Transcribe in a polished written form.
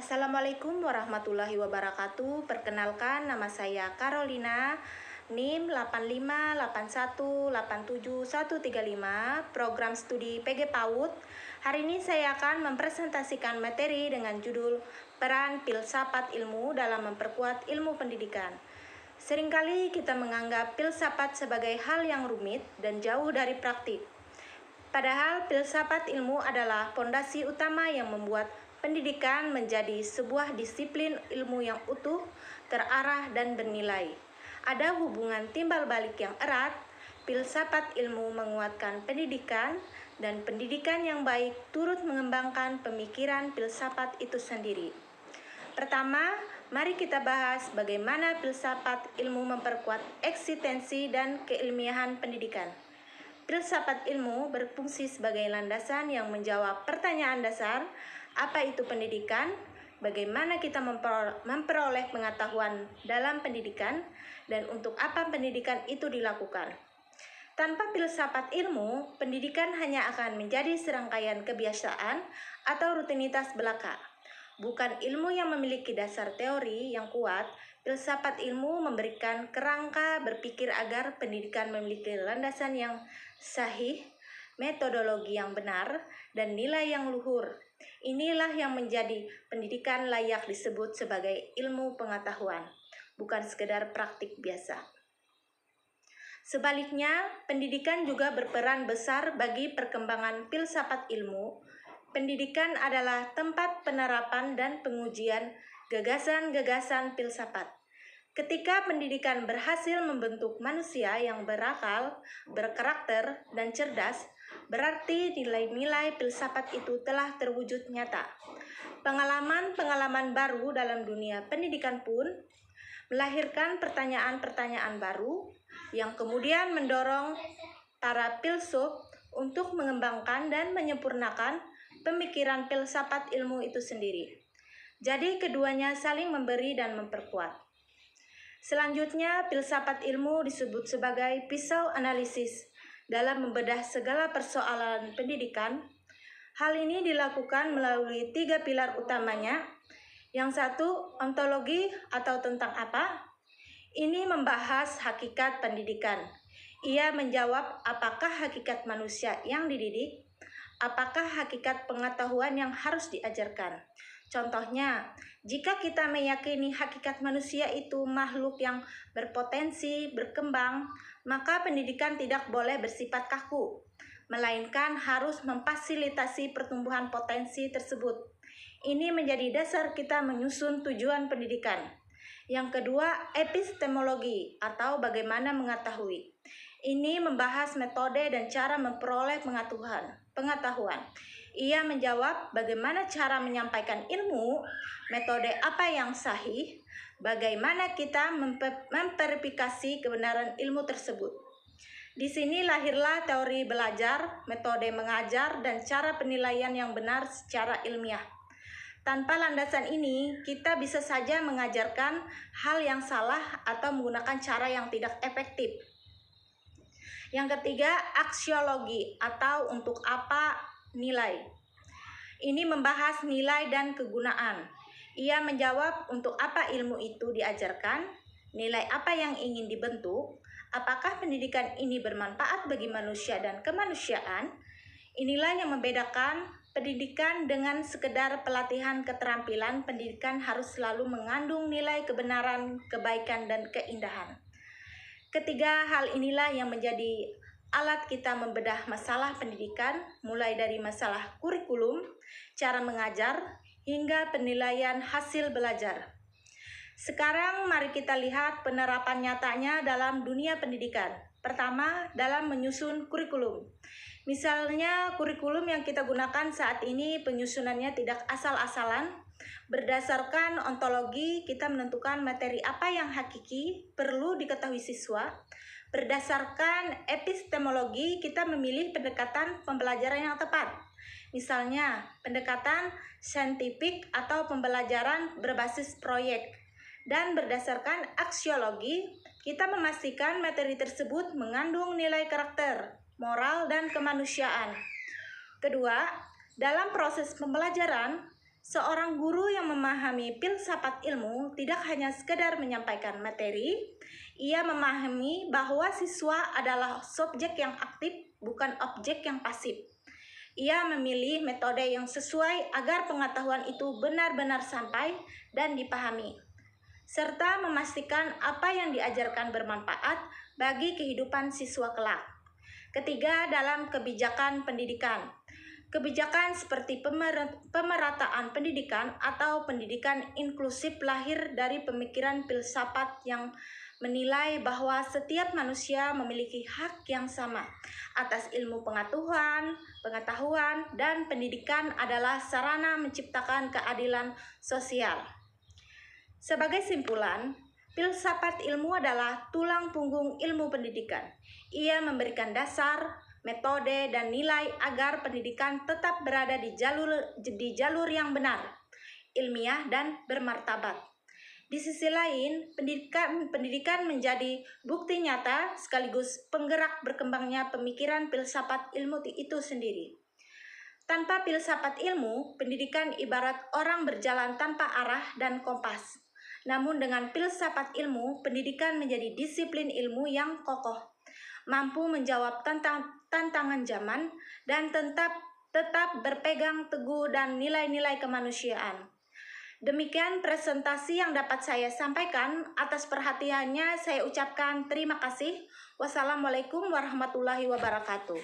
Assalamualaikum warahmatullahi wabarakatuh. Perkenalkan, nama saya Carolina, NIM 858187135, program studi PG PAUD. Hari ini saya akan mempresentasikan materi dengan judul Peran Filsafat Ilmu dalam Memperkuat Ilmu Pendidikan. Seringkali kita menganggap filsafat sebagai hal yang rumit dan jauh dari praktik. Padahal filsafat ilmu adalah fondasi utama yang membuat pendidikan menjadi sebuah disiplin ilmu yang utuh, terarah, dan bernilai. Ada hubungan timbal balik yang erat. Filsafat ilmu menguatkan pendidikan, dan pendidikan yang baik turut mengembangkan pemikiran filsafat itu sendiri. Pertama, mari kita bahas bagaimana filsafat ilmu memperkuat eksistensi dan keilmiahan pendidikan. Filsafat ilmu berfungsi sebagai landasan yang menjawab pertanyaan dasar, apa itu pendidikan, bagaimana kita memperoleh pengetahuan dalam pendidikan, dan untuk apa pendidikan itu dilakukan. Tanpa filsafat ilmu, pendidikan hanya akan menjadi serangkaian kebiasaan atau rutinitas belaka. Bukan ilmu yang memiliki dasar teori yang kuat. Filsafat ilmu memberikan kerangka berpikir agar pendidikan memiliki landasan yang sahih, metodologi yang benar, dan nilai yang luhur. Inilah yang menjadi pendidikan layak disebut sebagai ilmu pengetahuan, bukan sekedar praktik biasa. Sebaliknya, pendidikan juga berperan besar bagi perkembangan filsafat ilmu. Pendidikan adalah tempat penerapan dan pengujian gagasan-gagasan filsafat. Ketika pendidikan berhasil membentuk manusia yang berakal, berkarakter, dan cerdas, berarti nilai-nilai filsafat itu telah terwujud nyata. Pengalaman-pengalaman baru dalam dunia pendidikan pun melahirkan pertanyaan-pertanyaan baru yang kemudian mendorong para filsuf untuk mengembangkan dan menyempurnakan pemikiran filsafat ilmu itu sendiri. Jadi keduanya saling memberi dan memperkuat. Selanjutnya, filsafat ilmu disebut sebagai pisau analisis dalam membedah segala persoalan pendidikan. Hal ini dilakukan melalui 3 pilar utamanya. Yang satu, ontologi atau tentang apa. Ini membahas hakikat pendidikan. Ia menjawab apakah hakikat manusia yang dididik, apakah hakikat pengetahuan yang harus diajarkan. Contohnya, jika kita meyakini hakikat manusia itu makhluk yang berpotensi berkembang, maka pendidikan tidak boleh bersifat kaku, melainkan harus memfasilitasi pertumbuhan potensi tersebut. Ini menjadi dasar kita menyusun tujuan pendidikan. Yang kedua, epistemologi atau bagaimana mengetahui. Ini membahas metode dan cara memperoleh pengetahuan. Ia menjawab bagaimana cara menyampaikan ilmu, metode apa yang sahih, bagaimana kita memverifikasi kebenaran ilmu tersebut. Di sini lahirlah teori belajar, metode mengajar, dan cara penilaian yang benar secara ilmiah. Tanpa landasan ini, kita bisa saja mengajarkan hal yang salah atau menggunakan cara yang tidak efektif. Yang ketiga, aksiologi atau untuk apa nilai. Ini membahas nilai dan kegunaan. Ia menjawab untuk apa ilmu itu diajarkan, nilai apa yang ingin dibentuk, apakah pendidikan ini bermanfaat bagi manusia dan kemanusiaan. Inilah yang membedakan pendidikan dengan sekedar pelatihan keterampilan. Pendidikan harus selalu mengandung nilai kebenaran, kebaikan, dan keindahan. Ketiga hal inilah yang menjadi alat kita membedah masalah pendidikan, mulai dari masalah kurikulum, cara mengajar, hingga penilaian hasil belajar. Sekarang mari kita lihat penerapan nyatanya dalam dunia pendidikan. Pertama, dalam menyusun kurikulum. Misalnya, kurikulum yang kita gunakan saat ini penyusunannya tidak asal-asalan. Berdasarkan ontologi, kita menentukan materi apa yang hakiki perlu diketahui siswa. Berdasarkan epistemologi, kita memilih pendekatan pembelajaran yang tepat. Misalnya, pendekatan saintifik atau pembelajaran berbasis proyek. Dan berdasarkan aksiologi, kita memastikan materi tersebut mengandung nilai karakter, moral, dan kemanusiaan. Kedua, dalam proses pembelajaran, Seorang guru yang memahami filsafat ilmu tidak hanya sekedar menyampaikan materi, ia memahami bahwa siswa adalah subjek yang aktif, bukan objek yang pasif. Ia memilih metode yang sesuai agar pengetahuan itu benar-benar sampai dan dipahami, serta memastikan apa yang diajarkan bermanfaat bagi kehidupan siswa kelak. Ketiga, dalam kebijakan pendidikan. Kebijakan seperti pemerataan pendidikan atau pendidikan inklusif lahir dari pemikiran filsafat yang menilai bahwa setiap manusia memiliki hak yang sama atas ilmu pengetahuan, dan pendidikan adalah sarana menciptakan keadilan sosial. Sebagai simpulan, filsafat ilmu adalah tulang punggung ilmu pendidikan. Ia memberikan dasar, metode, dan nilai agar pendidikan tetap berada di jalur yang benar, ilmiah, dan bermartabat. Di sisi lain, pendidikan menjadi bukti nyata sekaligus penggerak berkembangnya pemikiran filsafat ilmu itu sendiri. Tanpa filsafat ilmu, pendidikan ibarat orang berjalan tanpa arah dan kompas. Namun dengan filsafat ilmu, pendidikan menjadi disiplin ilmu yang kokoh, mampu menjawab tantangan zaman, dan tetap berpegang teguh dan nilai-nilai kemanusiaan. Demikian presentasi yang dapat saya sampaikan. Atas perhatiannya saya ucapkan terima kasih. Wassalamualaikum warahmatullahi wabarakatuh.